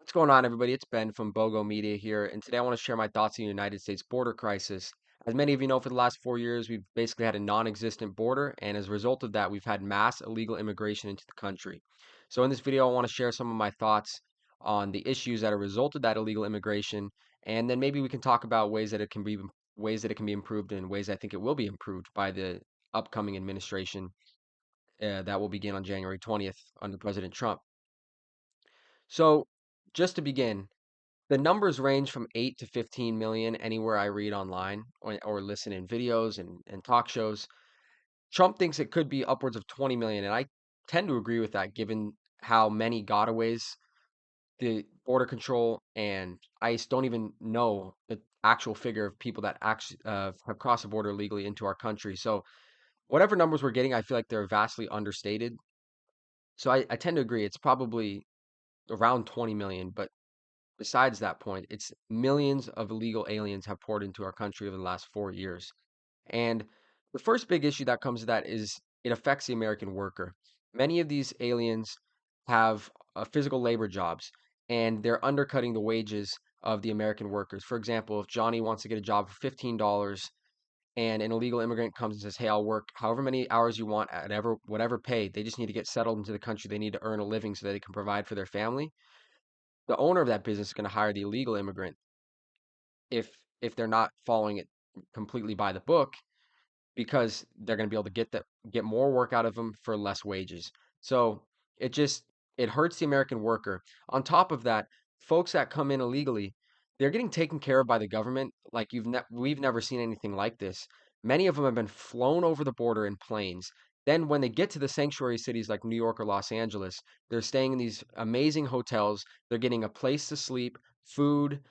What's going on, everybody? It's Ben from BOGO Media here, and today I want to share my thoughts on the United States border crisis. As many of you know, for the last 4 years, we've basically had a non-existent border, and as a result of that, we've had mass illegal immigration into the country. So in this video, I want to share some of my thoughts on the issues that are a result of that illegal immigration, and then maybe we can talk about ways that it can be improved and ways I think it will be improved by the upcoming administration that will begin on January 20th under President Trump. So just to begin, the numbers range from 8 to 15 million anywhere I read online or listen in videos and talk shows. Trump thinks it could be upwards of 20 million, and I tend to agree with that given how many gotaways the Border Control and ICE don't even know the actual figure of people that actually have crossed the border illegally into our country. So, whatever numbers we're getting, I feel like they're vastly understated. So, I tend to agree. It's probably around 20 million, but besides that point, it's millions of illegal aliens have poured into our country over the last 4 years. And the first big issue that comes to that is it affects the American worker. Many of these aliens have physical labor jobs and they're undercutting the wages of the American workers. For example, if Johnny wants to get a job for $15 and an illegal immigrant comes and says, "Hey, I'll work however many hours you want at whatever pay. They just need to get settled into the country. They need to earn a living so that they can provide for their family." The owner of that business is going to hire the illegal immigrant if they're not following it completely by the book because they're going to be able to get more work out of them for less wages. So it just it hurts the American worker. On top of that, folks that come in illegally, they're getting taken care of by the government like we've never seen anything like this. Many of them have been flown over the border in planes. Then when they get to the sanctuary cities like New York or Los Angeles, they're staying in these amazing hotels. They're getting a place to sleep, food,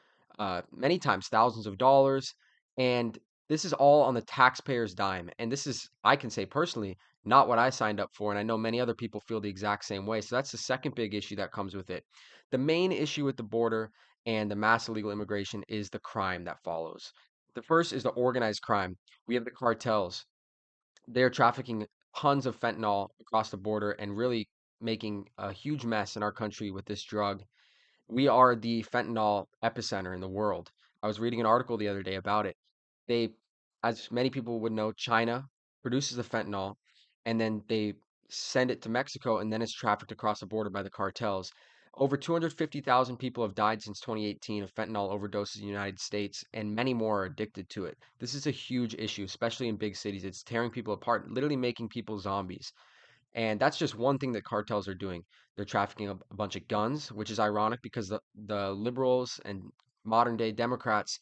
many times thousands of dollars, and this is all on the taxpayer's dime. And this is, I can say personally, not what I signed up for. And I know many other people feel the exact same way. So that's the second big issue that comes with it. The main issue with the border and the mass illegal immigration is the crime that follows. The first is the organized crime. We have the cartels. They're trafficking tons of fentanyl across the border and really making a huge mess in our country with this drug. We are the fentanyl epicenter in the world. I was reading an article the other day about it. They, as many people would know, China produces the fentanyl and then they send it to Mexico and then it's trafficked across the border by the cartels. Over 250,000 people have died since 2018 of fentanyl overdoses in the United States, and many more are addicted to it. This is a huge issue, especially in big cities. It's tearing people apart, literally making people zombies. And that's just one thing that cartels are doing. They're trafficking a bunch of guns, which is ironic because the liberals and modern day Democrats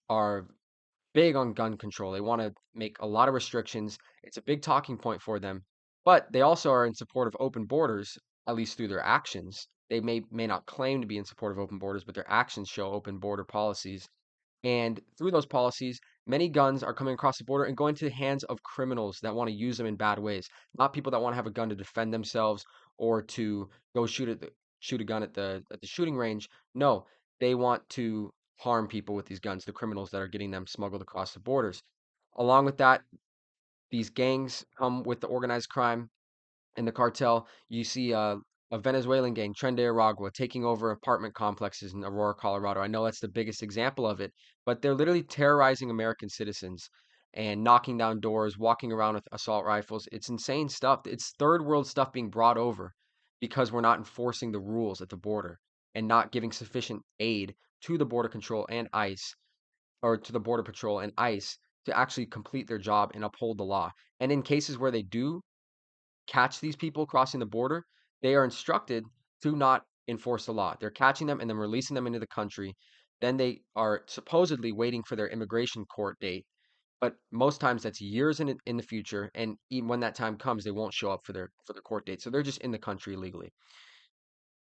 are big on gun control. They want to make a lot of restrictions. It's a big talking point for them. But they also are in support of open borders, at least through their actions. They may not claim to be in support of open borders, but their actions show open border policies. And through those policies, many guns are coming across the border and going to the hands of criminals that want to use them in bad ways, not people that want to have a gun to defend themselves or to go shoot a gun at the shooting range. No, they want to harm people with these guns, the criminals that are getting them smuggled across the borders. Along with that, these gangs come with the organized crime in the cartel. You see a Venezuelan gang, Tren de Aragua, taking over apartment complexes in Aurora, Colorado. I know that's the biggest example of it, but they're literally terrorizing American citizens and knocking down doors, walking around with assault rifles. It's insane stuff. It's third world stuff being brought over because we're not enforcing the rules at the border and not giving sufficient aid to the Border Control and ICE, or to the Border Patrol and ICE, to actually complete their job and uphold the law. And in cases where they do catch these people crossing the border, they are instructed to not enforce the law. They're catching them and then releasing them into the country. Then they are supposedly waiting for their immigration court date. But most times that's years in the future, and even when that time comes, they won't show up for their court date. So they're just in the country illegally.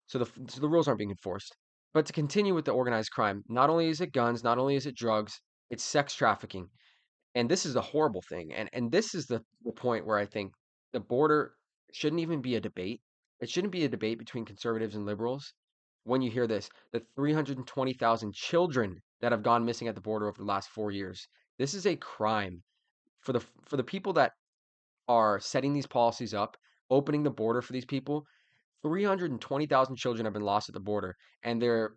So the rules aren't being enforced. But to continue with the organized crime, not only is it guns, not only is it drugs, it's sex trafficking. And this is a horrible thing. And this is the point where I think the border shouldn't even be a debate. It shouldn't be a debate between conservatives and liberals. When you hear this, the 320,000 children that have gone missing at the border over the last 4 years, this is a crime for the people that are setting these policies up, opening the border for these people. 320,000 children have been lost at the border, and they're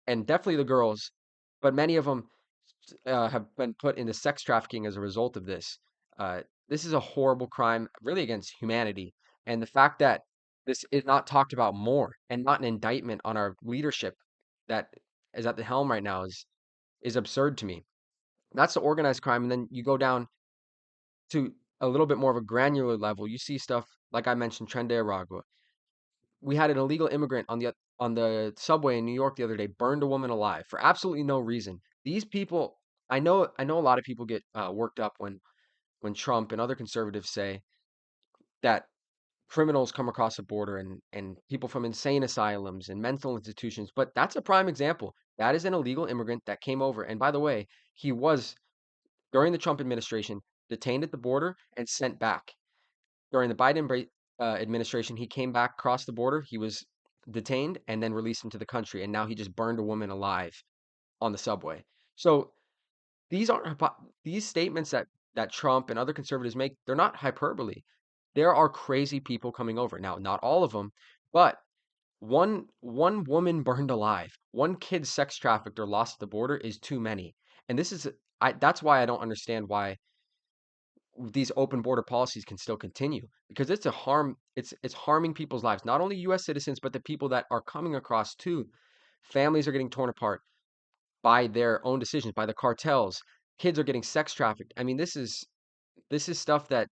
and definitely the girls, but many of them have been put into sex trafficking as a result of this. This is a horrible crime, really against humanity. And the fact that this is not talked about more and not an indictment on our leadership that is at the helm right now is absurd to me. That's the organized crime. And then you go down to a little bit more of a granular level. You see stuff like I mentioned, Tren de Aragua. We had an illegal immigrant on the subway in New York the other day burned a woman alive for absolutely no reason. These people, I know a lot of people get worked up when Trump and other conservatives say that criminals come across the border and people from insane asylums and mental institutions, but that's a prime example. That is an illegal immigrant that came over. And by the way, he was during the Trump administration detained at the border and sent back. During the administration, he came back across the border. He was detained and then released into the country, and now he just burned a woman alive on the subway. So these aren't these statements that Trump and other conservatives make. They're not hyperbole. There are crazy people coming over. Now, not all of them, but one woman burned alive, one kid sex trafficked or lost at the border is too many. And this is that's why I don't understand why these open border policies can still continue because it's harming people's lives, not only US citizens but the people that are coming across too. Families are getting torn apart by their own decisions, by the cartels. Kids are getting sex trafficked. I mean, this is stuff that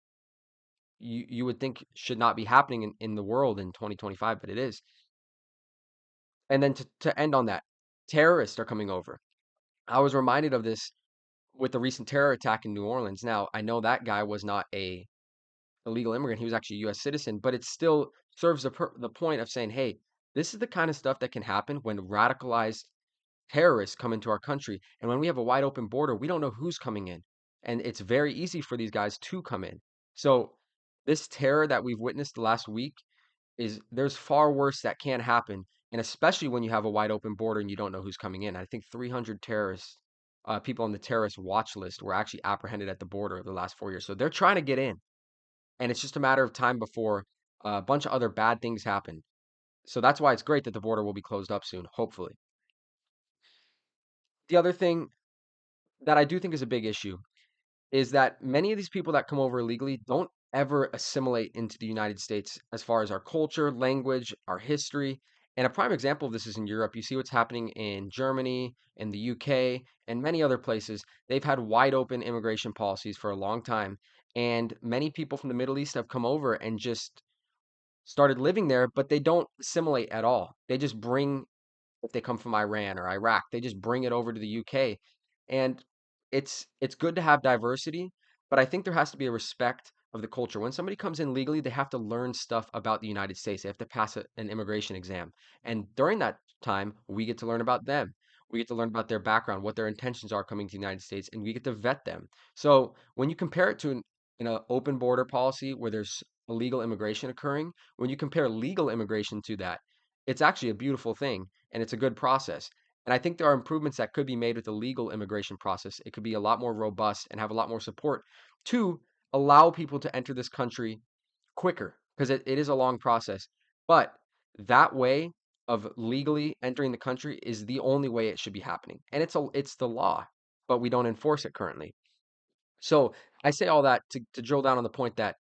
you would think should not be happening in the world in 2025, but it is. And then to end on that, terrorists are coming over. I was reminded of this with the recent terror attack in New Orleans. Now, I know that guy was not a illegal immigrant. He was actually a US citizen, but it still serves the point of saying, hey, this is the kind of stuff that can happen when radicalized terrorists come into our country. And when we have a wide open border, we don't know who's coming in. And it's very easy for these guys to come in. So this terror that we've witnessed the last week is there's far worse that can happen. And especially when you have a wide open border and you don't know who's coming in. I think 300 terrorists, people on the terrorist watch list were actually apprehended at the border over the last 4 years. So they're trying to get in. And it's just a matter of time before a bunch of other bad things happen. So that's why it's great that the border will be closed up soon, hopefully. The other thing that I do think is a big issue is that many of these people that come over illegally don't ever assimilate into the United States as far as our culture, language, our history. And a prime example of this is in Europe. You see what's happening in Germany, in the UK, and many other places. They've had wide open immigration policies for a long time. And many people from the Middle East have come over and just started living there, but they don't assimilate at all. They just bring, if they come from Iran or Iraq, they just bring it over to the UK. And it's good to have diversity, but I think there has to be a respect of the culture. When somebody comes in legally, they have to learn stuff about the United States. They have to pass an immigration exam. And during that time, we get to learn about them. We get to learn about their background, what their intentions are coming to the United States, and we get to vet them. So when you compare it to an open border policy where there's illegal immigration occurring, when you compare legal immigration to that, it's actually a beautiful thing and it's a good process. And I think there are improvements that could be made with the legal immigration process. It could be a lot more robust and have a lot more support to allow people to enter this country quicker because it is a long process. But that way of legally entering the country is the only way it should be happening. And it's the law, but we don't enforce it currently. So I say all that to drill down on the point that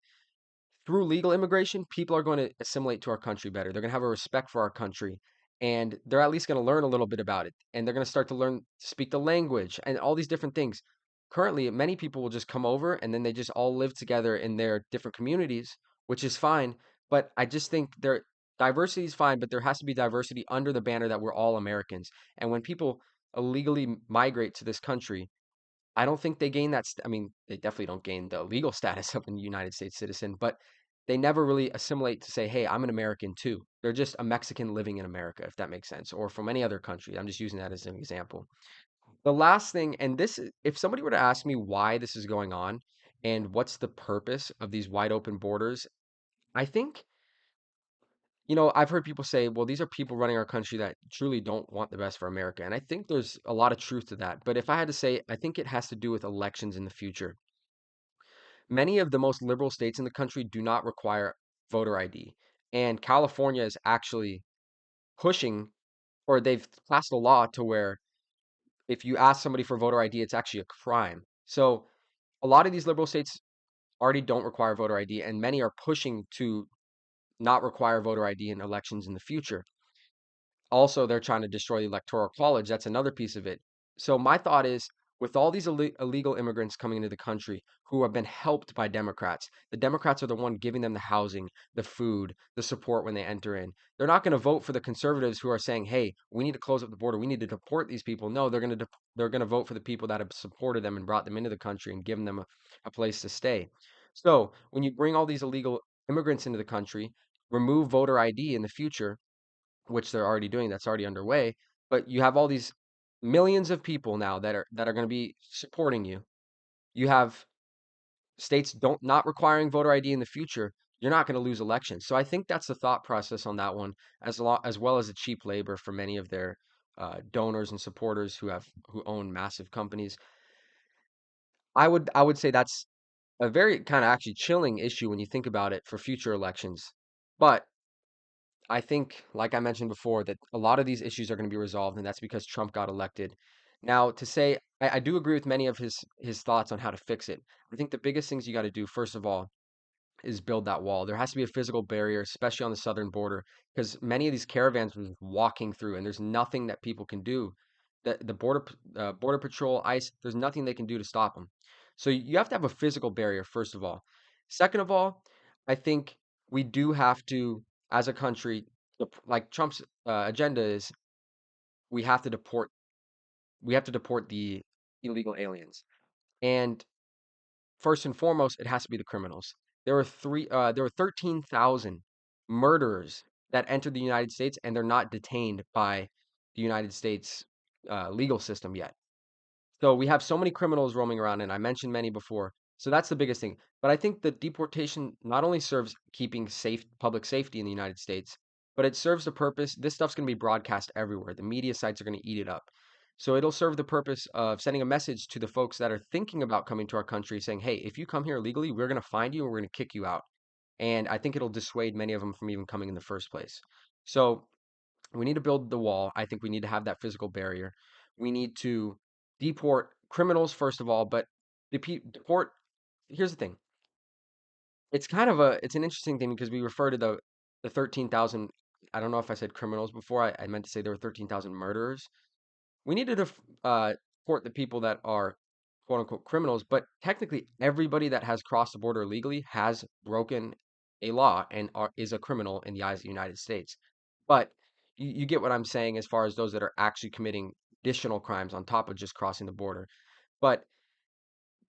through legal immigration, people are going to assimilate to our country better. They're going to have a respect for our country and they're at least going to learn a little bit about it. And they're going to start to learn to speak the language and all these different things. Currently, many people will just come over and then they just all live together in their different communities, which is fine. But I just think diversity is fine, but there has to be diversity under the banner that we're all Americans. And when people illegally migrate to this country, I don't think they gain that. I mean, they definitely don't gain the legal status of a United States citizen, but they never really assimilate to say, hey, I'm an American too. They're just a Mexican living in America, if that makes sense, or from any other country. I'm just using that as an example. The last thing, and if somebody were to ask me why this is going on and what's the purpose of these wide open borders, I think, I've heard people say, well, these are people running our country that truly don't want the best for America. And I think there's a lot of truth to that. But if I had to say, I think it has to do with elections in the future. Many of the most liberal states in the country do not require voter ID. And California is actually pushing or they've passed a law to where if you ask somebody for voter ID, it's actually a crime. So a lot of these liberal states already don't require voter ID, and many are pushing to not require voter ID in elections in the future. Also, they're trying to destroy the electoral college. That's another piece of it. So my thought is, with all these illegal immigrants coming into the country who have been helped by Democrats, the Democrats are the one giving them the housing, the food, the support when they enter in. They're not going to vote for the conservatives who are saying, "Hey, we need to close up the border. We need to deport these people." No, they're going to vote for the people that have supported them and brought them into the country and given them a place to stay. So when you bring all these illegal immigrants into the country, remove voter ID in the future, which they're already doing, that's already underway, but you have all these millions of people now that are going to be supporting you. You have states don't not requiring voter ID in the future. You're not going to lose elections. So I think that's the thought process on that one, as well as the cheap labor for many of their donors and supporters who own massive companies. I would say that's a very kind of actually chilling issue when you think about it for future elections. But I think, like I mentioned before, that a lot of these issues are going to be resolved, and that's because Trump got elected. Now, to say I do agree with many of his thoughts on how to fix it. I think the biggest things you got to do, first of all, is build that wall. There has to be a physical barrier, especially on the southern border, because many of these caravans were walking through, and there's nothing that people can do. The border patrol, ICE, there's nothing they can do to stop them. So you have to have a physical barrier, first of all. Second of all, I think we do have to, as a country, like Trump's agenda is, we have to deport, we have to deport the illegal aliens. And first and foremost, it has to be the criminals. There were 13,000 murderers that entered the United States, and they're not detained by the United States legal system yet. So we have so many criminals roaming around, and I mentioned many before. So that's the biggest thing. But I think the deportation not only serves keeping safe public safety in the United States, but it serves the purpose. This stuff's going to be broadcast everywhere. The media sites are going to eat it up. So it'll serve the purpose of sending a message to the folks that are thinking about coming to our country saying, "Hey, if you come here illegally, we're going to find you and we're going to kick you out." And I think it'll dissuade many of them from even coming in the first place. So we need to build the wall. I think we need to have that physical barrier. We need to deport criminals first of all, but deport. Here's the thing. It's an interesting thing because we refer to the 13,000. I don't know if I said criminals before. I meant to say there were 13,000 murderers. We need to deport the people that are quote unquote criminals, but technically everybody that has crossed the border illegally has broken a law and is a criminal in the eyes of the United States. But you get what I'm saying as far as those that are actually committing additional crimes on top of just crossing the border. But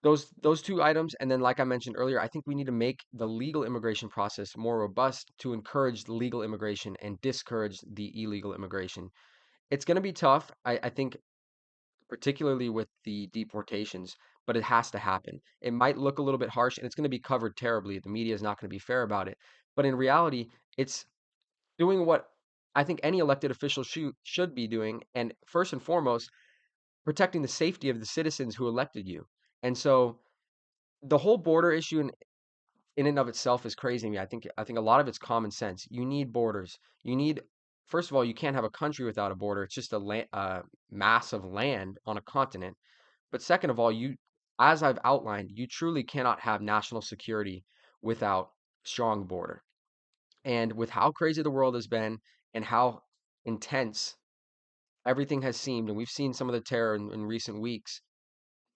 those two items, and then like I mentioned earlier, I think we need to make the legal immigration process more robust to encourage the legal immigration and discourage the illegal immigration. It's going to be tough. I think particularly with the deportations, but it has to happen. It might look a little bit harsh and it's going to be covered terribly. The media is not going to be fair about it. But in reality, it's doing what I think any elected official should be doing. And first and foremost, protecting the safety of the citizens who elected you. And so the whole border issue in and of itself is crazy to me. I think a lot of it's common sense. You need borders. You need First of all, you can't have a country without a border. It's just mass of land on a continent. But second of all, as I've outlined, you truly cannot have national security without strong border. And with how crazy the world has been and how intense everything has seemed, and we've seen some of the terror in recent weeks,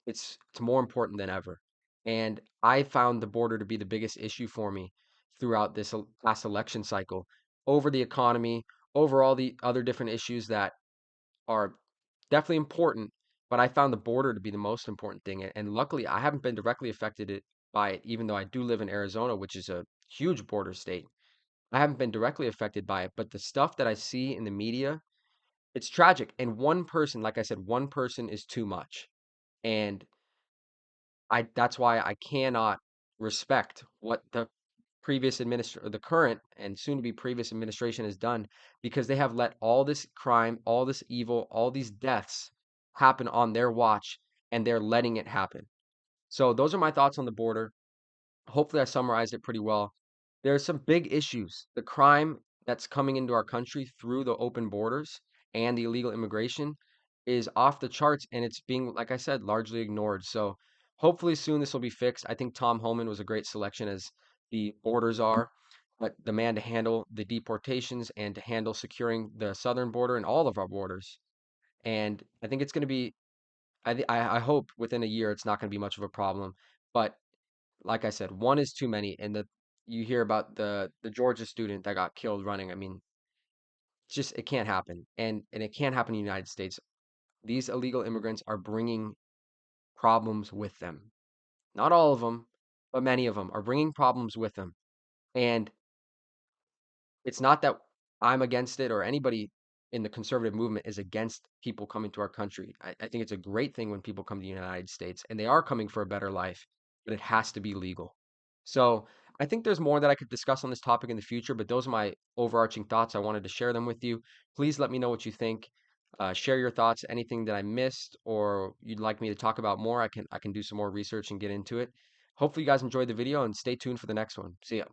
it's more important than ever. And I found the border to be the biggest issue for me throughout this last election cycle, over the economy, over all the other different issues that are definitely important, but I found the border to be the most important thing. And luckily, I haven't been directly affected by it, even though I do live in Arizona, which is a huge border state. I haven't been directly affected by it, but the stuff that I see in the media, it's tragic. And one person, like I said, one person is too much. And that's why I cannot respect what the current and soon to be previous administration has done, because they have let all this crime, all this evil, all these deaths happen on their watch, and they're letting it happen. So those are my thoughts on the border. Hopefully I summarized it pretty well. There are some big issues. The crime that's coming into our country through the open borders, and the illegal immigration is off the charts, and it's being, like I said, largely ignored. So hopefully soon this will be fixed. I think Tom Homan was a great selection as the borders are, but the man to handle the deportations and to handle securing the southern border and all of our borders. And I think it's going to be, I hope within a year it's not going to be much of a problem. But like I said, one is too many. And you hear about the Georgia student that got killed running. I mean, it's just it can't happen, and it can't happen in the United States. These illegal immigrants are bringing problems with them. Not all of them, but many of them are bringing problems with them. And it's not that I'm against it or anybody in the conservative movement is against people coming to our country. I think it's a great thing when people come to the United States and they are coming for a better life, but it has to be legal. So I think there's more that I could discuss on this topic in the future, but those are my overarching thoughts. I wanted to share them with you. Please let me know what you think. Share your thoughts, anything that I missed or you'd like me to talk about more. I can do some more research and get into it. Hopefully you guys enjoyed the video and stay tuned for the next one. See ya.